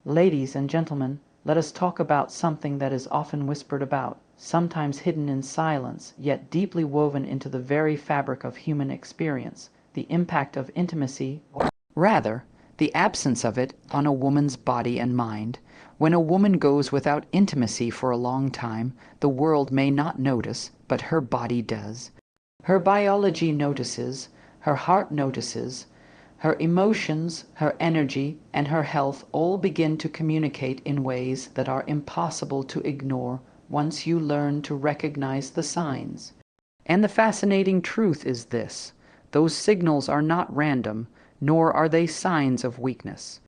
Ladies and gentlemen, let us talk about something that is often whispered about, sometimes hidden in silence, yet deeply woven into the very fabric of human experience, the impact of intimacy, or rather, the absence of it, on a woman's body and mind. When a woman goes without intimacy for a long time, the world may not notice, but her body does. Her biology notices, her heart notices, her emotions, her energy, and her health all begin to communicate in ways that are impossible to ignore once you learn to recognize the signs. And the fascinating truth is this: those signals are not random, nor are they signs of weakness.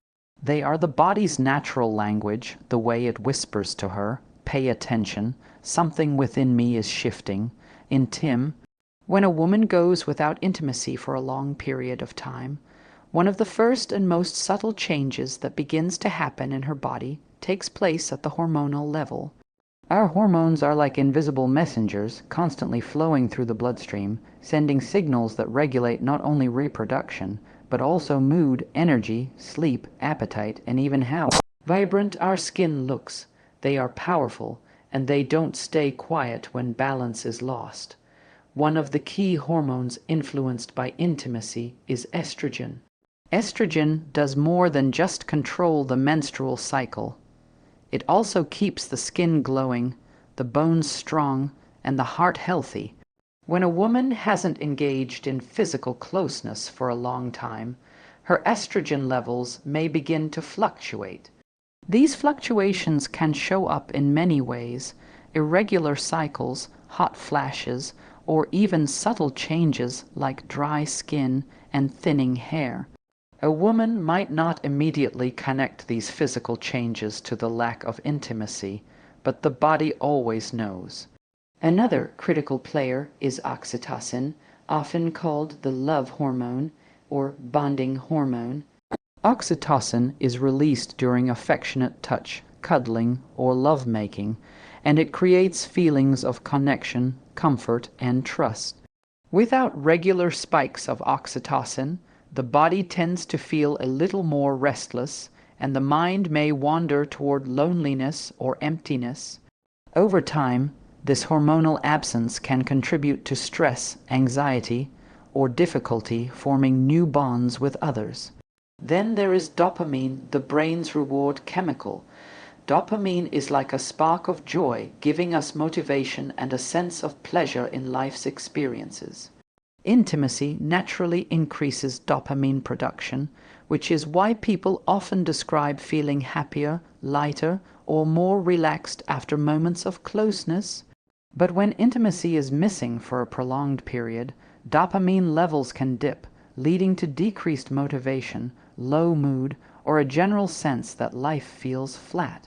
They are the body's natural language, the way it whispers to her, "Pay attention, something within me is shifting." In Tim, when a woman goes without intimacy for a long period of time, one of the first and most subtle changes that begins to happen in her body takes place at the hormonal level. Our hormones are like invisible messengers, constantly flowing through the bloodstream, sending signals that regulate not only reproduction, but also mood, energy, sleep, appetite, and even how vibrant our skin looks. They are powerful, and they don't stay quiet when balance is lost. One of the key hormones influenced by intimacy is estrogen. Estrogen does more than just control the menstrual cycle. It also keeps the skin glowing, the bones strong, and the heart healthy. When a woman hasn't engaged in physical closeness for a long time, her estrogen levels may begin to fluctuate. These fluctuations can show up in many ways: irregular cycles, hot flashes, or even subtle changes like dry skin and thinning hair. A woman might not immediately connect these physical changes to the lack of intimacy, but the body always knows. Another critical player is oxytocin, often called the love hormone or bonding hormone. Oxytocin is released during affectionate touch, cuddling, or lovemaking, and it creates feelings of connection, comfort, and trust. Without regular spikes of oxytocin, the body tends to feel a little more restless, and the mind may wander toward loneliness or emptiness. Over time, this hormonal absence can contribute to stress, anxiety, or difficulty forming new bonds with others. Then there is dopamine, the brain's reward chemical. Dopamine is like a spark of joy, giving us motivation and a sense of pleasure in life's experiences. Intimacy naturally increases dopamine production, which is why people often describe feeling happier, lighter, or more relaxed after moments of closeness. But when intimacy is missing for a prolonged period, dopamine levels can dip, leading to decreased motivation, low mood, or a general sense that life feels flat.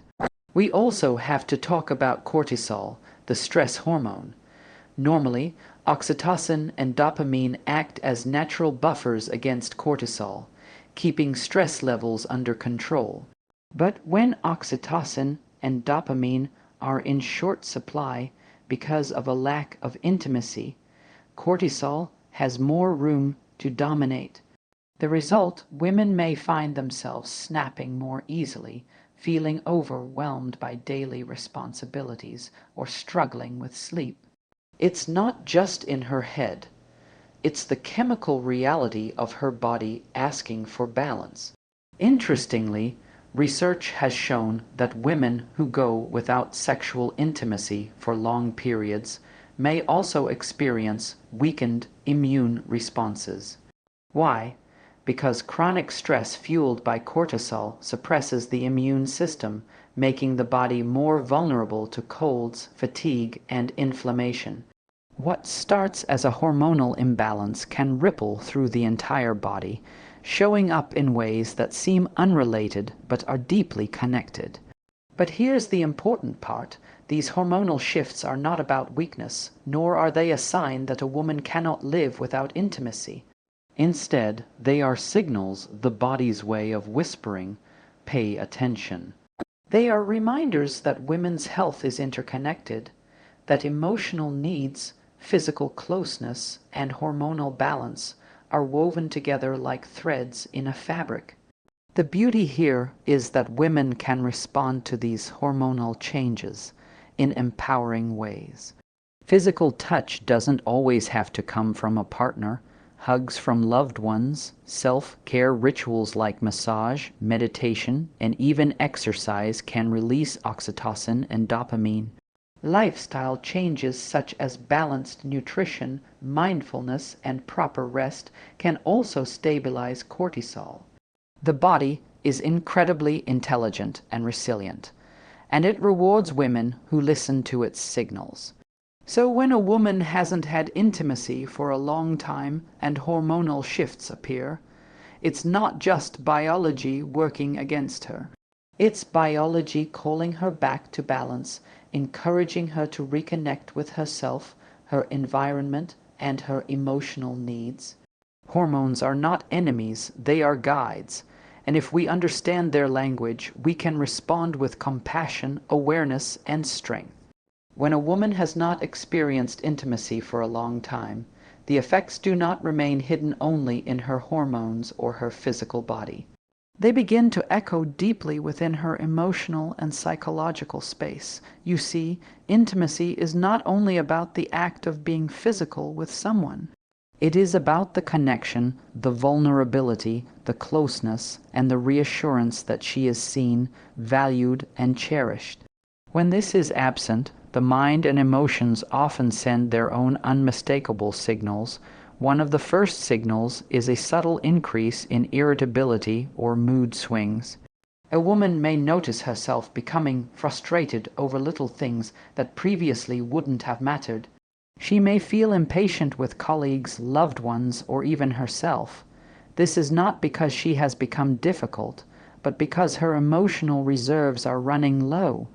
We also have to talk about cortisol, the stress hormone. Normally, oxytocin and dopamine act as natural buffers against cortisol, keeping stress levels under control. But when oxytocin and dopamine are in short supply because of a lack of intimacy, cortisol has more room to dominate. The result: women may find themselves snapping more easily, feeling overwhelmed by daily responsibilities, or struggling with sleep. It's not just in her head. It's the chemical reality of her body asking for balance. Interestingly, research has shown that women who go without sexual intimacy for long periods may also experience weakened immune responses. Why? Because chronic stress fueled by cortisol suppresses the immune system, making the body more vulnerable to colds, fatigue, and inflammation. What starts as a hormonal imbalance can ripple through the entire body, showing up in ways that seem unrelated but are deeply connected. But here's the important part: these hormonal shifts are not about weakness, nor are they a sign that a woman cannot live without intimacy. Instead, they are signals, the body's way of whispering, "Pay attention." They are reminders that women's health is interconnected, that emotional needs, physical closeness, and hormonal balance are woven together like threads in a fabric. The beauty here is that women can respond to these hormonal changes in empowering ways. Physical touch doesn't always have to come from a partner. Hugs from loved ones, self-care rituals like massage, meditation, and even exercise can release oxytocin and dopamine. Lifestyle changes such as balanced nutrition, mindfulness, and proper rest can also stabilize cortisol. The body is incredibly intelligent and resilient, and it rewards women who listen to its signals. So when a woman hasn't had intimacy for a long time and hormonal shifts appear, it's not just biology working against her. It's biology calling her back to balance, encouraging her to reconnect with herself, her environment, and her emotional needs. Hormones are not enemies, they are guides. And if we understand their language, we can respond with compassion, awareness, and strength. When a woman has not experienced intimacy for a long time, the effects do not remain hidden only in her hormones or her physical body. They begin to echo deeply within her emotional and psychological space. You see, intimacy is not only about the act of being physical with someone. It is about the connection, the vulnerability, the closeness, and the reassurance that she is seen, valued, and cherished. When this is absent, the mind and emotions often send their own unmistakable signals. One of the first signals is a subtle increase in irritability or mood swings. A woman may notice herself becoming frustrated over little things that previously wouldn't have mattered. She may feel impatient with colleagues, loved ones, or even herself. This is not because she has become difficult, but because her emotional reserves are running low.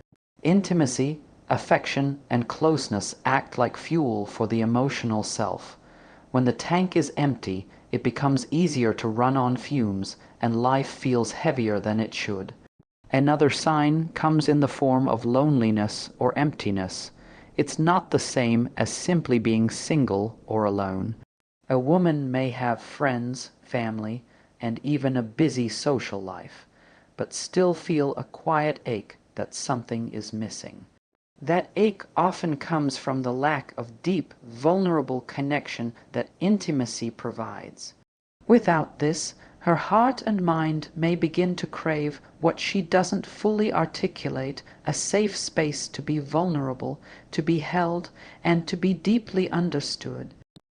Intimacy, affection, and closeness act like fuel for the emotional self. When the tank is empty, it becomes easier to run on fumes, and life feels heavier than it should. Another sign comes in the form of loneliness or emptiness. It's not the same as simply being single or alone. A woman may have friends, family, and even a busy social life, but still feel a quiet ache that something is missing. That ache often comes from the lack of deep, vulnerable connection that intimacy provides. Without this, her heart and mind may begin to crave what she doesn't fully articulate, a safe space to be vulnerable, to be held, and to be deeply understood.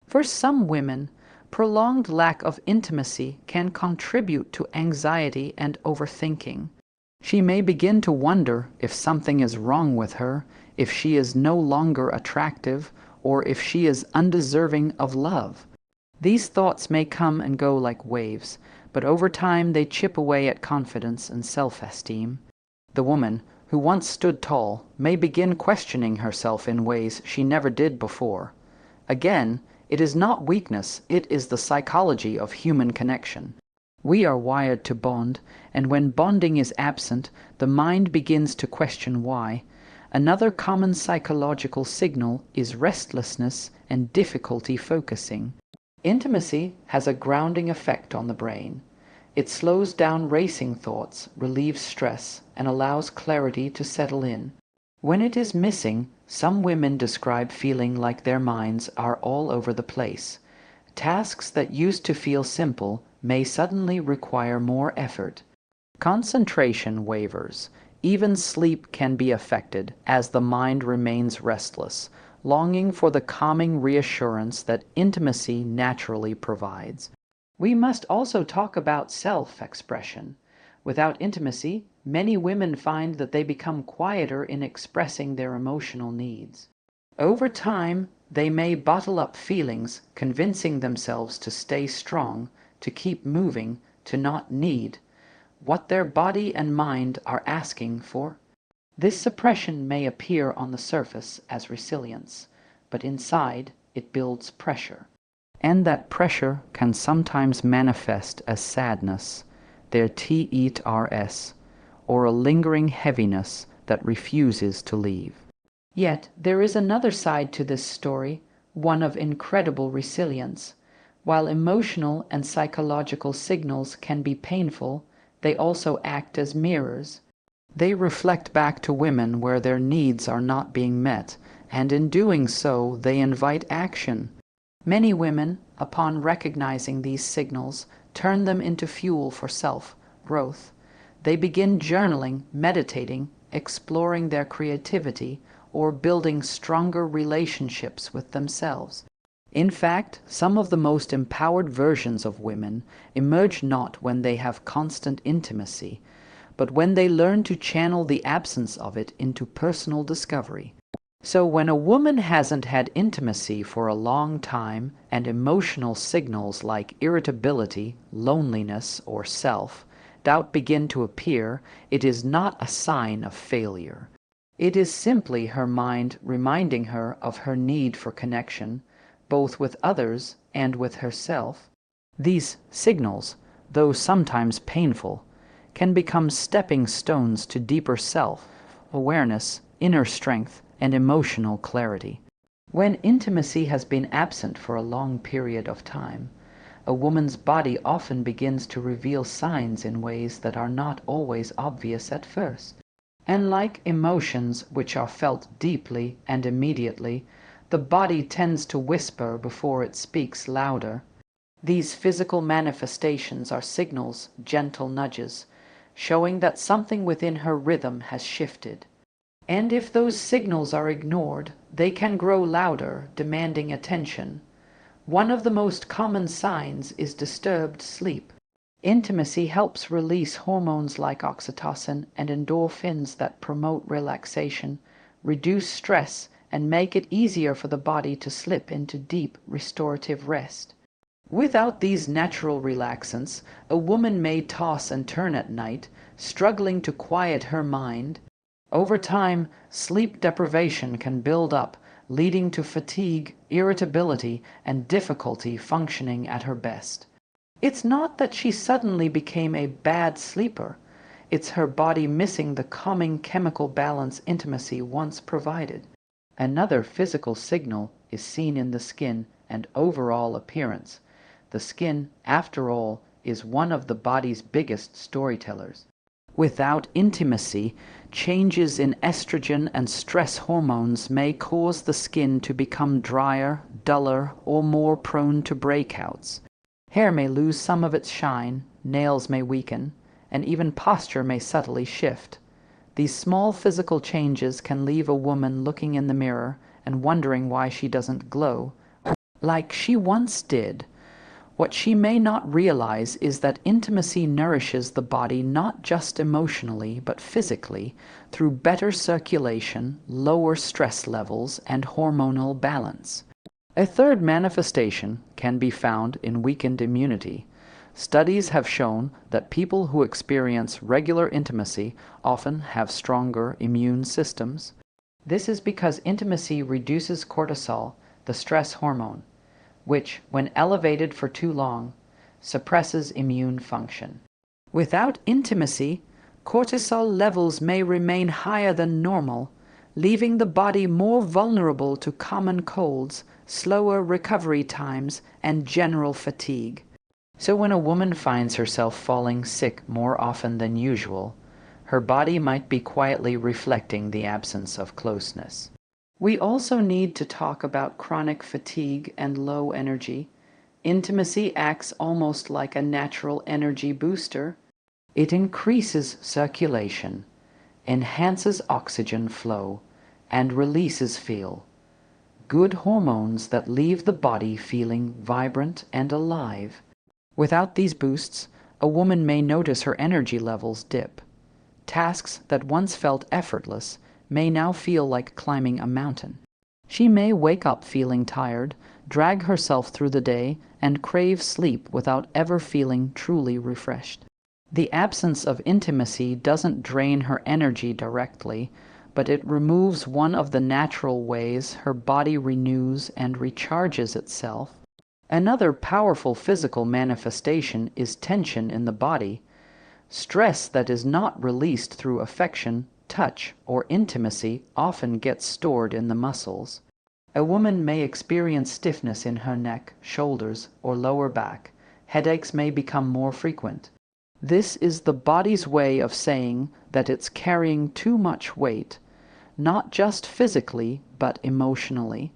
For some women, prolonged lack of intimacy can contribute to anxiety and overthinking. She may begin to wonder if something is wrong with her, if she is no longer attractive, or if she is undeserving of love. These thoughts may come and go like waves, but over time they chip away at confidence and self-esteem. The woman, who once stood tall, may begin questioning herself in ways she never did before. Again, it is not weakness, it is the psychology of human connection. We are wired to bond, and when bonding is absent, the mind begins to question why. Another common psychological signal is restlessness and difficulty focusing. Intimacy has a grounding effect on the brain. It slows down racing thoughts, relieves stress, and allows clarity to settle in. When it is missing, some women describe feeling like their minds are all over the place. Tasks that used to feel simple may suddenly require more effort. Concentration wavers. Even sleep can be affected as the mind remains restless, longing for the calming reassurance that intimacy naturally provides. We must also talk about self-expression. Without intimacy, many women find that they become quieter in expressing their emotional needs. Over time, they may bottle up feelings, convincing themselves to stay strong, to keep moving, to not need what their body and mind are asking for. This suppression may appear on the surface as resilience, but inside it builds pressure. And that pressure can sometimes manifest as sadness, their TERS, or a lingering heaviness that refuses to leave. Yet there is another side to this story, one of incredible resilience. While emotional and psychological signals can be painful, They also act as mirrors. They reflect back to women where their needs are not being met, and in doing so, they invite action. Many women, upon recognizing these signals, turn them into fuel for self-growth. They begin journaling, meditating, exploring their creativity, or building stronger relationships with themselves. In fact, some of the most empowered versions of women emerge not when they have constant intimacy, but when they learn to channel the absence of it into personal discovery. So when a woman hasn't had intimacy for a long time and emotional signals like irritability, loneliness, or self-doubt begin to appear, it is not a sign of failure. It is simply her mind reminding her of her need for connection, both with others and with herself. These signals, though sometimes painful, can become stepping stones to deeper self-awareness, inner strength, and emotional clarity. When intimacy has been absent for a long period of time, a woman's body often begins to reveal signs in ways that are not always obvious at first. And like emotions which are felt deeply and immediately, the body tends to whisper before it speaks louder. These physical manifestations are signals, gentle nudges, showing that something within her rhythm has shifted. And if those signals are ignored, they can grow louder, demanding attention. One of the most common signs is disturbed sleep. Intimacy helps release hormones like oxytocin and endorphins that promote relaxation, reduce stress, and make it easier for the body to slip into deep, restorative rest. Without these natural relaxants, a woman may toss and turn at night, struggling to quiet her mind. Over time, sleep deprivation can build up, leading to fatigue, irritability, and difficulty functioning at her best. It's not that she suddenly became a bad sleeper. It's her body missing the calming chemical balance intimacy once provided. Another physical signal is seen in the skin and overall appearance. The skin, after all, is one of the body's biggest storytellers. Without intimacy, changes in estrogen and stress hormones may cause the skin to become drier, duller, or more prone to breakouts. Hair may lose some of its shine, nails may weaken, and even posture may subtly shift. These small physical changes can leave a woman looking in the mirror and wondering why she doesn't glow like she once did. What she may not realize is that intimacy nourishes the body not just emotionally but physically through better circulation, lower stress levels, and hormonal balance. A third manifestation can be found in weakened immunity. Studies have shown that people who experience regular intimacy often have stronger immune systems. This is because intimacy reduces cortisol, the stress hormone, which, when elevated for too long, suppresses immune function. Without intimacy, cortisol levels may remain higher than normal, leaving the body more vulnerable to common colds, slower recovery times, and general fatigue. So when a woman finds herself falling sick more often than usual, her body might be quietly reflecting the absence of closeness. We also need to talk about chronic fatigue and low energy. Intimacy acts almost like a natural energy booster. It increases circulation, enhances oxygen flow, and releases good hormones that leave the body feeling vibrant and alive. Without these boosts, a woman may notice her energy levels dip. Tasks that once felt effortless may now feel like climbing a mountain. She may wake up feeling tired, drag herself through the day, and crave sleep without ever feeling truly refreshed. The absence of intimacy doesn't drain her energy directly, but it removes one of the natural ways her body renews and recharges itself. Another powerful physical manifestation is tension in the body. Stress that is not released through affection, touch, or intimacy often gets stored in the muscles. A woman may experience stiffness in her neck, shoulders, or lower back. Headaches may become more frequent. This is the body's way of saying that it's carrying too much weight, not just physically, but emotionally.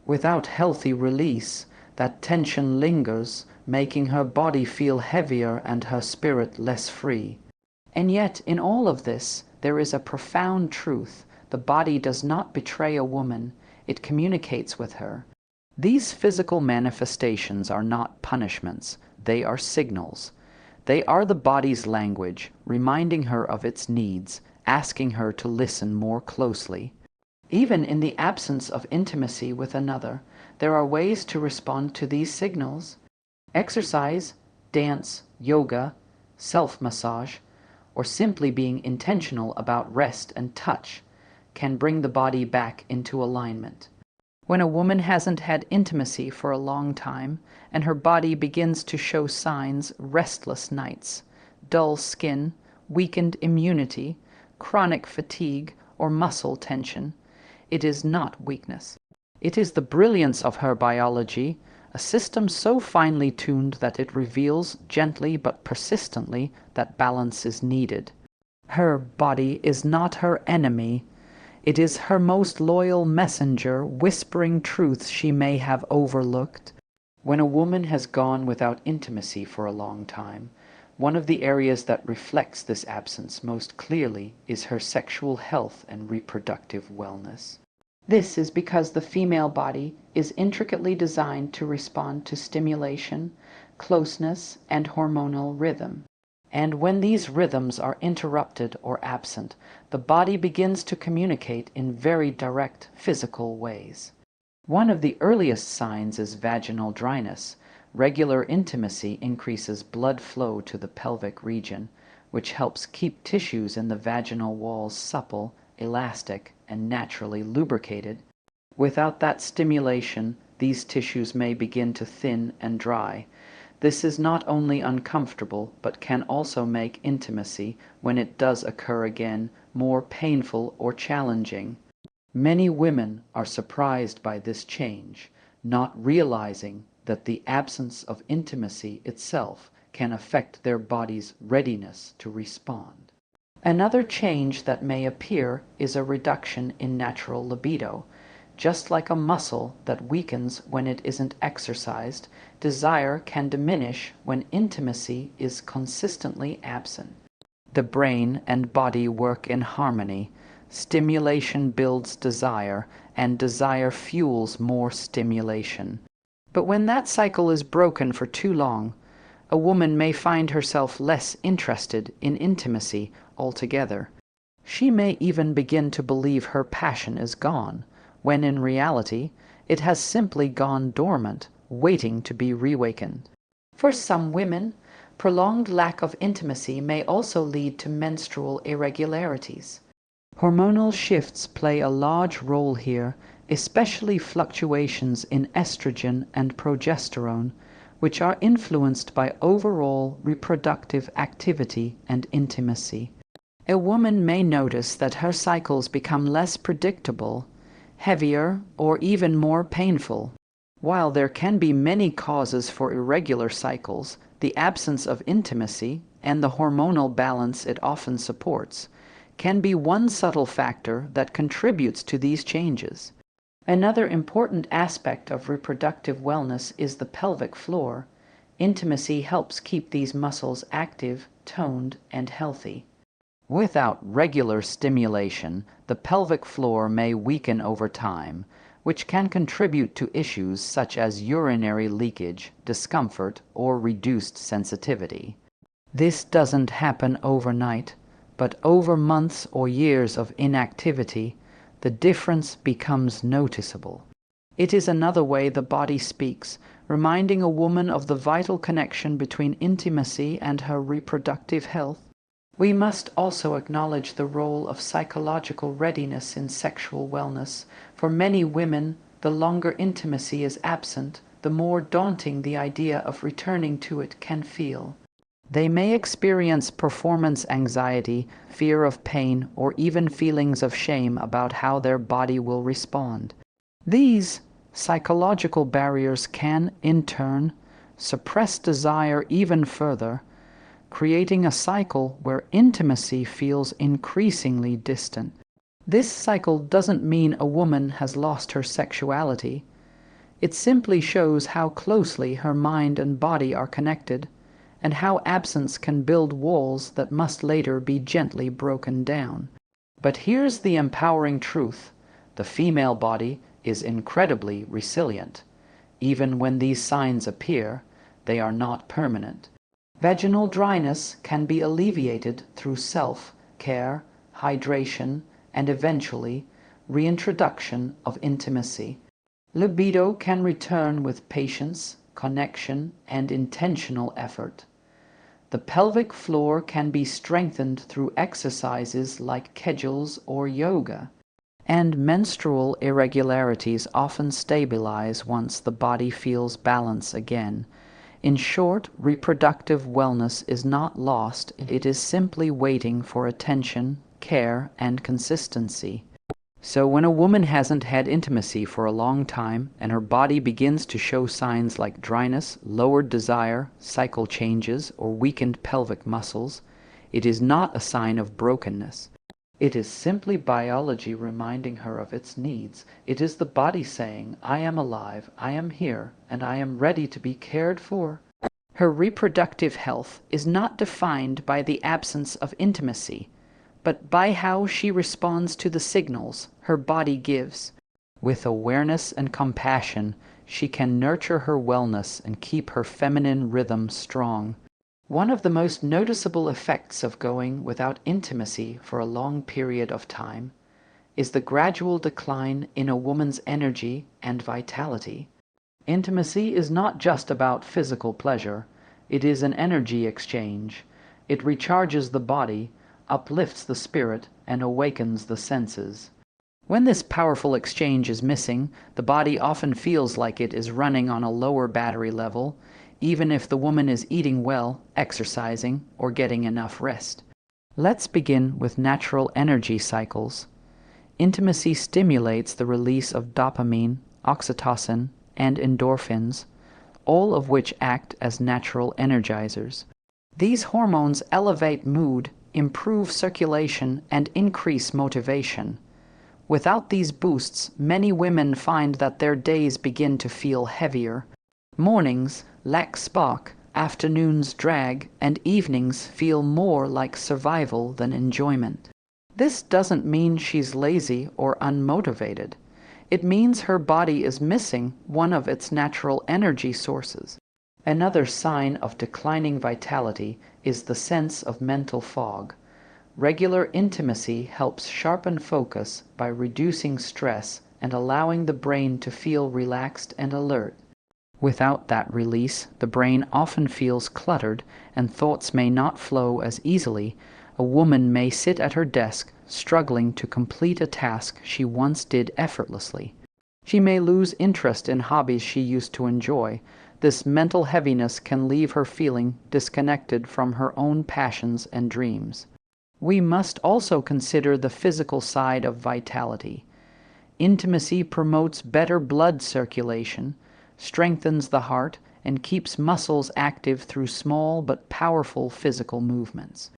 Without healthy release, that tension lingers, making her body feel heavier and her spirit less free. And yet, in all of this, there is a profound truth. The body does not betray a woman, it communicates with her. These physical manifestations are not punishments, they are signals. They are the body's language, reminding her of its needs, asking her to listen more closely. Even in the absence of intimacy with another, there are ways to respond to these signals. Exercise, dance, yoga, self-massage, or simply being intentional about rest and touch can bring the body back into alignment. When a woman hasn't had intimacy for a long time and her body begins to show signs, restless nights, dull skin, weakened immunity, chronic fatigue, or muscle tension, it is not weakness. It is the brilliance of her biology, a system so finely tuned that it reveals gently but persistently that balance is needed. Her body is not her enemy. It is her most loyal messenger, whispering truths she may have overlooked. When a woman has gone without intimacy for a long time, one of the areas that reflects this absence most clearly is her sexual health and reproductive wellness. This is because the female body is intricately designed to respond to stimulation, closeness, and hormonal rhythm. And when these rhythms are interrupted or absent, the body begins to communicate in very direct physical ways. One of the earliest signs is vaginal dryness. Regular intimacy increases blood flow to the pelvic region, which helps keep tissues in the vaginal walls supple, elastic, and naturally lubricated. Without that stimulation, these tissues may begin to thin and dry. This is not only uncomfortable, but can also make intimacy, when it does occur again, more painful or challenging. Many women are surprised by this change, not realizing that the absence of intimacy itself can affect their body's readiness to respond. Another change that may appear is a reduction in natural libido. Just like a muscle that weakens when it isn't exercised, desire can diminish when intimacy is consistently absent. The brain and body work in harmony. Stimulation builds desire, and desire fuels more stimulation. But when that cycle is broken for too long, a woman may find herself less interested in intimacy altogether. She may even begin to believe her passion is gone, when in reality it has simply gone dormant, waiting to be reawakened. For some women, prolonged lack of intimacy may also lead to menstrual irregularities. Hormonal shifts play a large role here, especially fluctuations in estrogen and progesterone, which are influenced by overall reproductive activity and intimacy. A woman may notice that her cycles become less predictable, heavier, or even more painful. While there can be many causes for irregular cycles, the absence of intimacy and the hormonal balance it often supports can be one subtle factor that contributes to these changes. Another important aspect of reproductive wellness is the pelvic floor. Intimacy helps keep these muscles active, toned, and healthy. Without regular stimulation, the pelvic floor may weaken over time, which can contribute to issues such as urinary leakage, discomfort, or reduced sensitivity. This doesn't happen overnight, but over months or years of inactivity, the difference becomes noticeable. It is another way the body speaks, reminding a woman of the vital connection between intimacy and her reproductive health. We must also acknowledge the role of psychological readiness in sexual wellness. For many women, the longer intimacy is absent, the more daunting the idea of returning to it can feel. They may experience performance anxiety, fear of pain, or even feelings of shame about how their body will respond. These psychological barriers can, in turn, suppress desire even further. creating a cycle where intimacy feels increasingly distant. This cycle doesn't mean a woman has lost her sexuality. It simply shows how closely her mind and body are connected, and how absence can build walls that must later be gently broken down. But here's the empowering truth: the female body is incredibly resilient. Even when these signs appear, they are not permanent. Vaginal dryness can be alleviated through self-care, hydration, and eventually reintroduction of intimacy. Libido can return with patience, connection, and intentional effort. The pelvic floor can be strengthened through exercises like Kegels or yoga. And menstrual irregularities often stabilize once the body feels balance again. In short, reproductive wellness is not lost, it is simply waiting for attention, care, and consistency. So when a woman hasn't had intimacy for a long time and her body begins to show signs like dryness, lowered desire, cycle changes, or weakened pelvic muscles, it is not a sign of brokenness. It is simply biology reminding her of its needs. It is the body saying, I am alive, I am here, and I am ready to be cared for. Her reproductive health is not defined by the absence of intimacy, but by how she responds to the signals her body gives. With awareness and compassion, she can nurture her wellness and keep her feminine rhythm strong. One of the most noticeable effects of going without intimacy for a long period of time is the gradual decline in a woman's energy and vitality. Intimacy is not just about physical pleasure, it is an energy exchange. It recharges the body, uplifts the spirit, and awakens the senses. When this powerful exchange is missing, the body often feels like it is running on a lower battery level, even if the woman is eating well, exercising, or getting enough rest. Let's begin with natural energy cycles. Intimacy stimulates the release of dopamine, oxytocin, and endorphins, all of which act as natural energizers. These hormones elevate mood, improve circulation, and increase motivation. Without these boosts, many women find that their days begin to feel heavier. Mornings lack spark, afternoons drag, and evenings feel more like survival than enjoyment. This doesn't mean she's lazy or unmotivated. It means her body is missing one of its natural energy sources. Another sign of declining vitality is the sense of mental fog. Regular intimacy helps sharpen focus by reducing stress and allowing the brain to feel relaxed and alert. Without that release, the brain often feels cluttered and thoughts may not flow as easily. A woman may sit at her desk, struggling to complete a task she once did effortlessly. She may lose interest in hobbies she used to enjoy. This mental heaviness can leave her feeling disconnected from her own passions and dreams. We must also consider the physical side of vitality. Intimacy promotes better blood circulation, strengthens the heart, and keeps muscles active through small but powerful physical movements.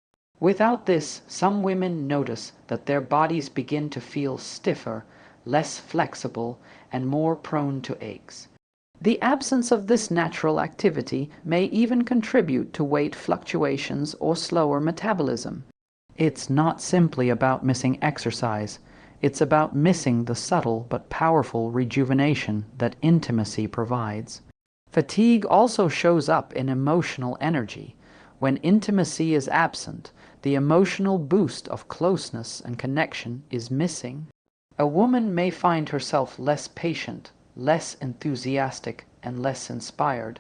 Without this, some women notice that their bodies begin to feel stiffer, less flexible, and more prone to aches. The absence of this natural activity may even contribute to weight fluctuations or slower metabolism. It's not simply about missing exercise. It's about missing the subtle but powerful rejuvenation that intimacy provides. Fatigue also shows up in emotional energy. When intimacy is absent, the emotional boost of closeness and connection is missing. A woman may find herself less patient, less enthusiastic, and less inspired.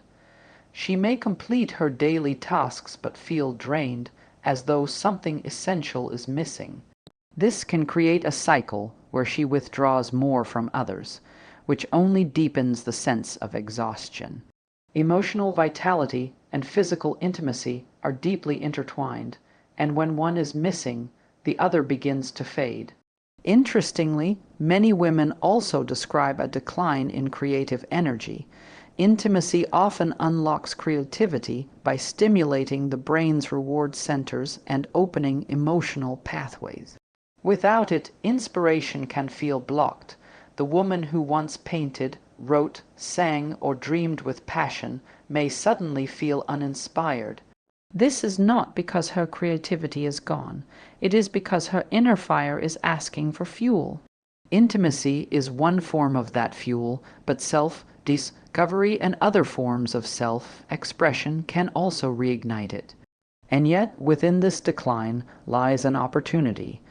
She may complete her daily tasks but feel drained, as though something essential is missing. This can create a cycle where she withdraws more from others, which only deepens the sense of exhaustion. Emotional vitality and physical intimacy are deeply intertwined, and when one is missing, the other begins to fade. Interestingly, many women also describe a decline in creative energy. Intimacy often unlocks creativity by stimulating the brain's reward centers and opening emotional pathways. Without it, inspiration can feel blocked. The woman who once painted, wrote, sang, or dreamed with passion may suddenly feel uninspired. This is not because her creativity is gone. It is because her inner fire is asking for fuel. Intimacy is one form of that fuel, but self-discovery and other forms of self-expression can also reignite it. And yet, within this decline lies an opportunity.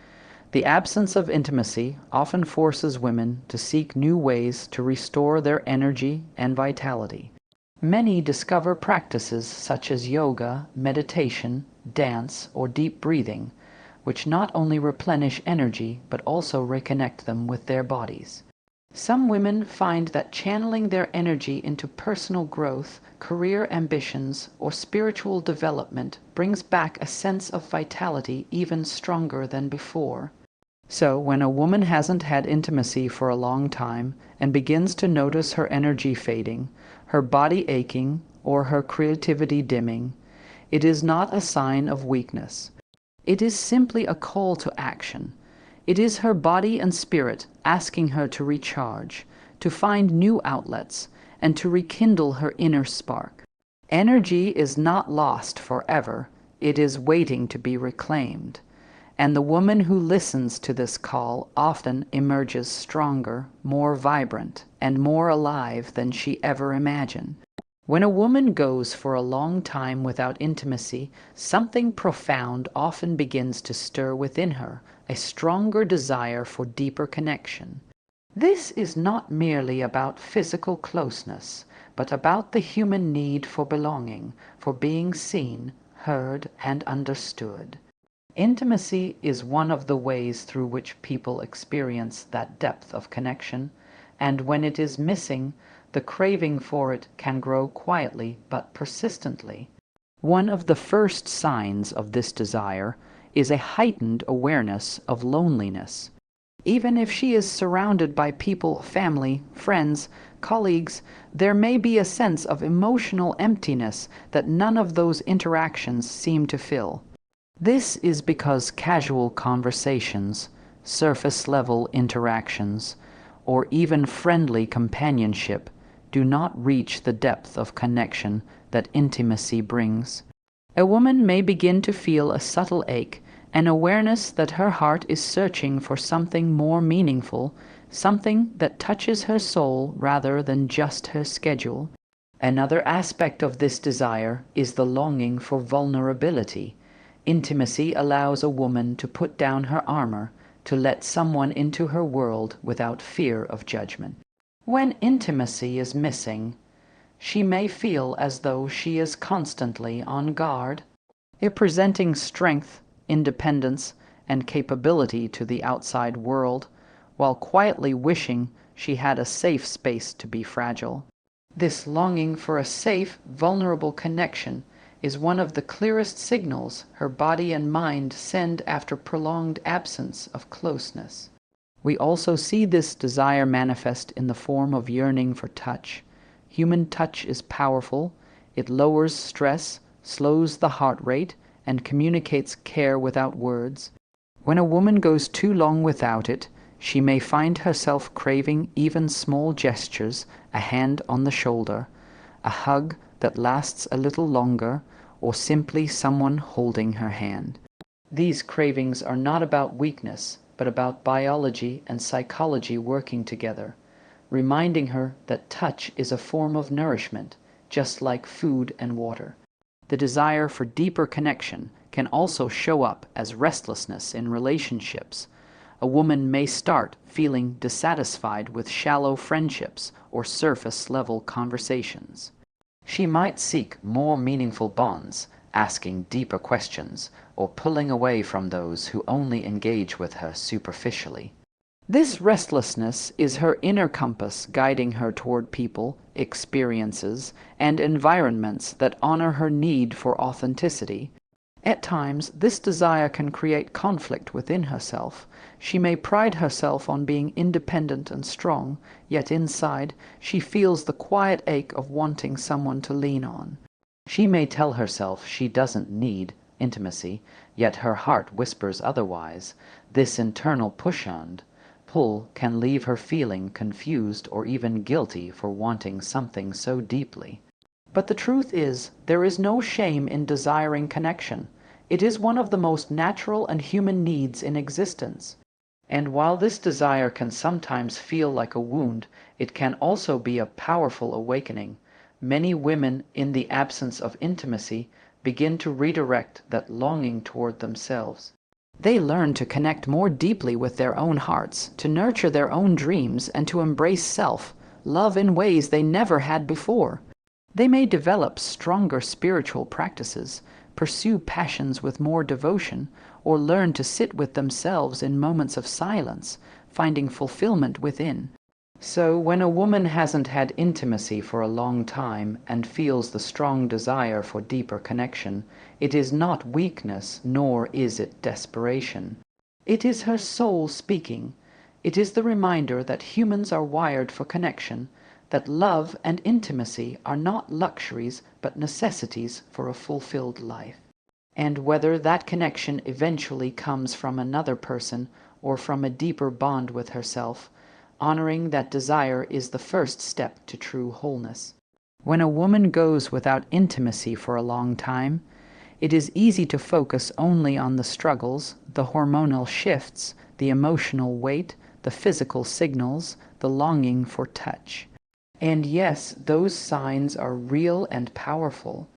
The absence of intimacy often forces women to seek new ways to restore their energy and vitality. Many discover practices such as yoga, meditation, dance, or deep breathing, which not only replenish energy but also reconnect them with their bodies. Some women find that channeling their energy into personal growth, career ambitions, or spiritual development brings back a sense of vitality even stronger than before. So, when a woman hasn't had intimacy for a long time and begins to notice her energy fading, her body aching, or her creativity dimming, it is not a sign of weakness. It is simply a call to action. It is her body and spirit asking her to recharge, to find new outlets, and to rekindle her inner spark. Energy is not lost forever. It is waiting to be reclaimed. And the woman who listens to this call often emerges stronger, more vibrant, and more alive than she ever imagined. When a woman goes for a long time without intimacy, something profound often begins to stir within her, a stronger desire for deeper connection. This is not merely about physical closeness, but about the human need for belonging, for being seen, heard, and understood. Intimacy is one of the ways through which people experience that depth of connection, and when it is missing, the craving for it can grow quietly but persistently. One of the first signs of this desire is a heightened awareness of loneliness. Even if she is surrounded by people, family, friends, colleagues, there may be a sense of emotional emptiness that none of those interactions seem to fill. This is because casual conversations, surface-level interactions, or even friendly companionship do not reach the depth of connection that intimacy brings. A woman may begin to feel a subtle ache, an awareness that her heart is searching for something more meaningful, something that touches her soul rather than just her schedule. Another aspect of this desire is the longing for vulnerability. Intimacy allows a woman to put down her armor, to let someone into her world without fear of judgment. When intimacy is missing, she may feel as though she is constantly on guard, presenting strength, independence, and capability to the outside world, while quietly wishing she had a safe space to be fragile. This longing for a safe, vulnerable connection is one of the clearest signals her body and mind send after prolonged absence of closeness. We also see this desire manifest in the form of yearning for touch. Human touch is powerful. It lowers stress, slows the heart rate, and communicates care without words. When a woman goes too long without it, she may find herself craving even small gestures, a hand on the shoulder, a hug that lasts a little longer, or simply someone holding her hand. These cravings are not about weakness, but about biology and psychology working together, reminding her that touch is a form of nourishment, just like food and water. The desire for deeper connection can also show up as restlessness in relationships. A woman may start feeling dissatisfied with shallow friendships or surface-level conversations. She might seek more meaningful bonds, asking deeper questions, or pulling away from those who only engage with her superficially. This restlessness is her inner compass guiding her toward people, experiences, and environments that honor her need for authenticity. At times, this desire can create conflict within herself. She may pride herself on being independent and strong, yet inside, she feels the quiet ache of wanting someone to lean on. She may tell herself she doesn't need intimacy, yet her heart whispers otherwise. This internal pull can leave her feeling confused or even guilty for wanting something so deeply. But the truth is, there is no shame in desiring connection. It is one of the most natural and human needs in existence. And while this desire can sometimes feel like a wound, it can also be a powerful awakening. Many women, in the absence of intimacy, begin to redirect that longing toward themselves. They learn to connect more deeply with their own hearts, to nurture their own dreams, and to embrace self-love in ways they never had before. They may develop stronger spiritual practices, pursue passions with more devotion, or learn to sit with themselves in moments of silence, finding fulfillment within. So, when a woman hasn't had intimacy for a long time and feels the strong desire for deeper connection, it is not weakness, nor is it desperation. It is her soul speaking. It is the reminder that humans are wired for connection, that love and intimacy are not luxuries but necessities for a fulfilled life. And whether that connection eventually comes from another person or from a deeper bond with herself, honoring that desire is the first step to true wholeness. When a woman goes without intimacy for a long time, it is easy to focus only on the struggles, the hormonal shifts, the emotional weight, the physical signals, the longing for touch. And yes, those signs are real and powerful.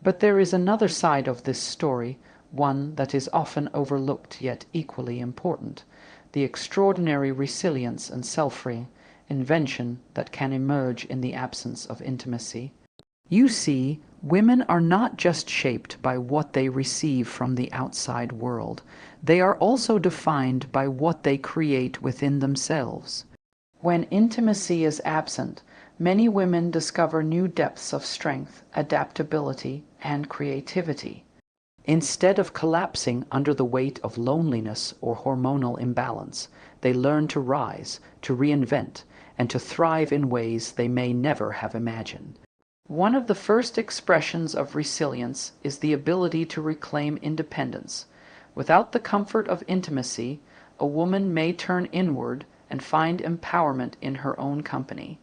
But there is another side of this story, one that is often overlooked yet equally important: the extraordinary resilience and self-reinvention that can emerge in the absence of intimacy. You see, women are not just shaped by what they receive from the outside world. They are also defined by what they create within themselves. When intimacy is absent, many women discover new depths of strength, adaptability, and creativity. Instead of collapsing under the weight of loneliness or hormonal imbalance, they learn to rise, to reinvent, and to thrive in ways they may never have imagined. One of the first expressions of resilience is the ability to reclaim independence. Without the comfort of intimacy, a woman may turn inward and find empowerment in her own company.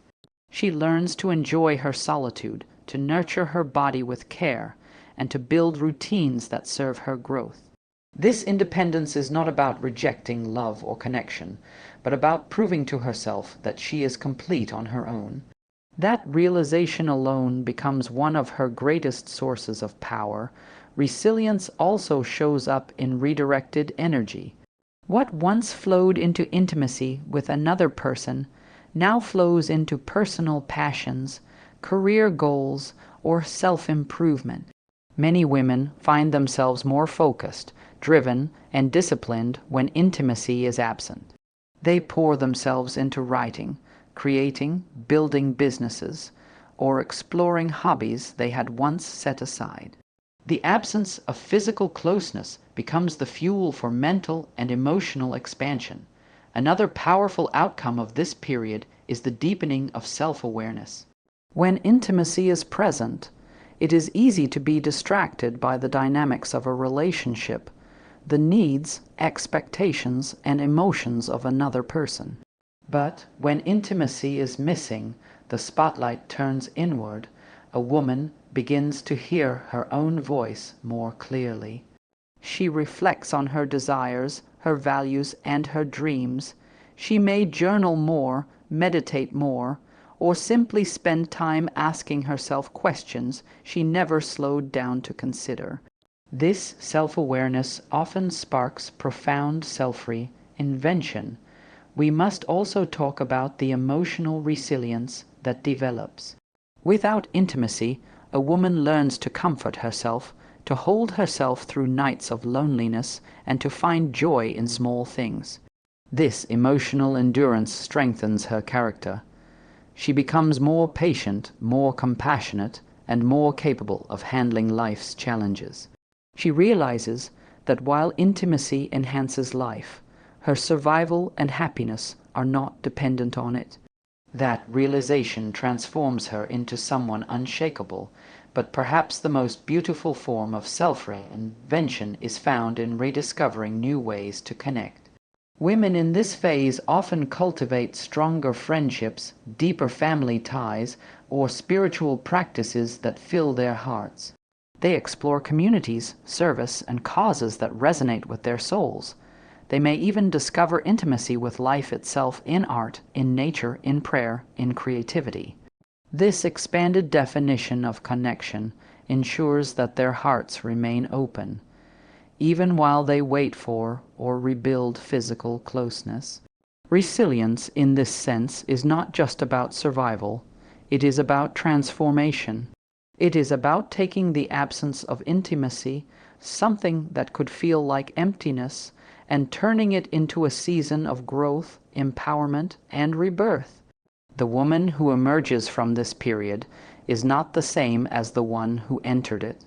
She learns to enjoy her solitude, to nurture her body with care, and to build routines that serve her growth. This independence is not about rejecting love or connection, but about proving to herself that she is complete on her own. That realization alone becomes one of her greatest sources of power. Resilience also shows up in redirected energy. What once flowed into intimacy with another person now flows into personal passions, career goals, or self-improvement. Many women find themselves more focused, driven, and disciplined when intimacy is absent. They pour themselves into writing, creating, building businesses, or exploring hobbies they had once set aside. The absence of physical closeness becomes the fuel for mental and emotional expansion. Another powerful outcome of this period is the deepening of self-awareness. When intimacy is present, it is easy to be distracted by the dynamics of a relationship, the needs, expectations, and emotions of another person. But when intimacy is missing, the spotlight turns inward. A woman begins to hear her own voice more clearly. She reflects on her desires, her values, and her dreams. She may journal more, meditate more, or simply spend time asking herself questions she never slowed down to consider. This self-awareness often sparks profound self-reinvention. We must also talk about the emotional resilience that develops. Without intimacy, a woman learns to comfort herself, to hold herself through nights of loneliness, and to find joy in small things. This emotional endurance strengthens her character. She becomes more patient, more compassionate, and more capable of handling life's challenges. She realizes that while intimacy enhances life, her survival and happiness are not dependent on it. That realization transforms her into someone unshakable, but perhaps the most beautiful form of self-reinvention is found in rediscovering new ways to connect. Women in this phase often cultivate stronger friendships, deeper family ties, or spiritual practices that fill their hearts. They explore communities, service, and causes that resonate with their souls. They may even discover intimacy with life itself in art, in nature, in prayer, in creativity. This expanded definition of connection ensures that their hearts remain open, even while they wait for or rebuild physical closeness. Resilience, in this sense, is not just about survival. It is about transformation. It is about taking the absence of intimacy, something that could feel like emptiness, and turning it into a season of growth, empowerment, and rebirth. The woman who emerges from this period is not the same as the one who entered it.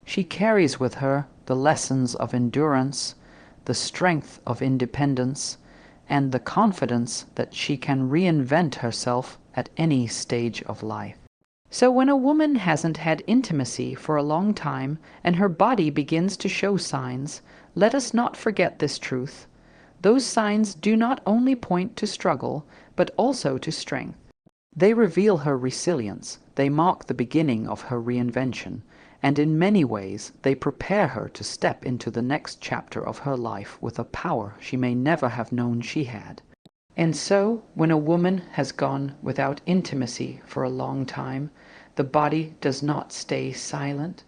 She carries with her the lessons of endurance, the strength of independence, and the confidence that she can reinvent herself at any stage of life. So when a woman hasn't had intimacy for a long time and her body begins to show signs, let us not forget this truth. Those signs do not only point to struggle, but also to strength. They reveal her resilience, they mark the beginning of her reinvention, and in many ways they prepare her to step into the next chapter of her life with a power she may never have known she had. And so, when a woman has gone without intimacy for a long time, the body does not stay silent.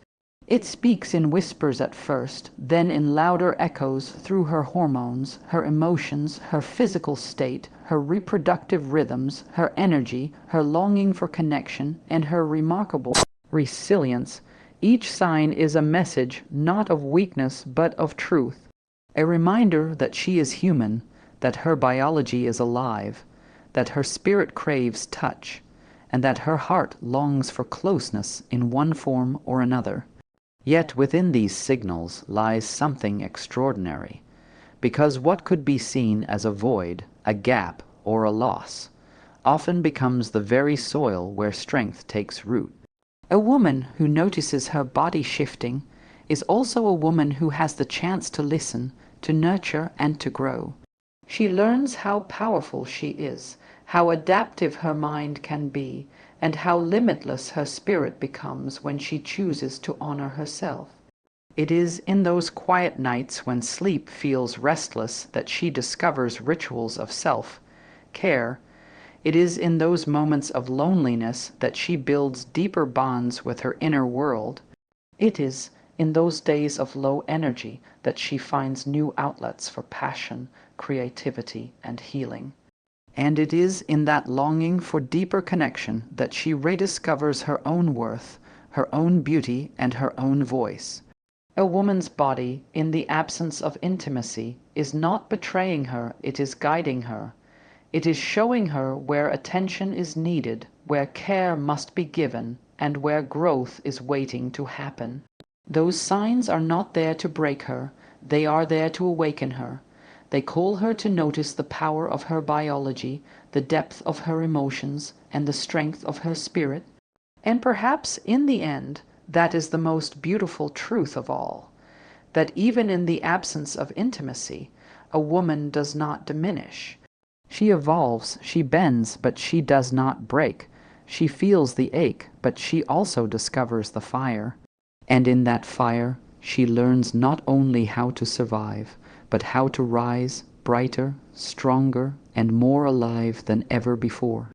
It speaks in whispers at first, then in louder echoes through her hormones, her emotions, her physical state, her reproductive rhythms, her energy, her longing for connection, and her remarkable resilience. Each sign is a message not of weakness but of truth, a reminder that she is human, that her biology is alive, that her spirit craves touch, and that her heart longs for closeness in one form or another. Yet within these signals lies something extraordinary, because what could be seen as a void, a gap, or a loss, often becomes the very soil where strength takes root. A woman who notices her body shifting is also a woman who has the chance to listen, to nurture, and to grow. She learns how powerful she is, how adaptive her mind can be, and how limitless her spirit becomes when she chooses to honor herself. It is in those quiet nights when sleep feels restless that she discovers rituals of self-care. It is in those moments of loneliness that she builds deeper bonds with her inner world. It is in those days of low energy that she finds new outlets for passion, creativity, and healing. And it is in that longing for deeper connection that she rediscovers her own worth, her own beauty, and her own voice. A woman's body, in the absence of intimacy, is not betraying her, it is guiding her. It is showing her where attention is needed, where care must be given, and where growth is waiting to happen. Those signs are not there to break her, they are there to awaken her. They call her to notice the power of her biology, the depth of her emotions, and the strength of her spirit. And perhaps, in the end, that is the most beautiful truth of all, that even in the absence of intimacy, a woman does not diminish. She evolves, she bends, but she does not break. She feels the ache, but she also discovers the fire. And in that fire, she learns not only how to survive, but how to rise brighter, stronger, and more alive than ever before.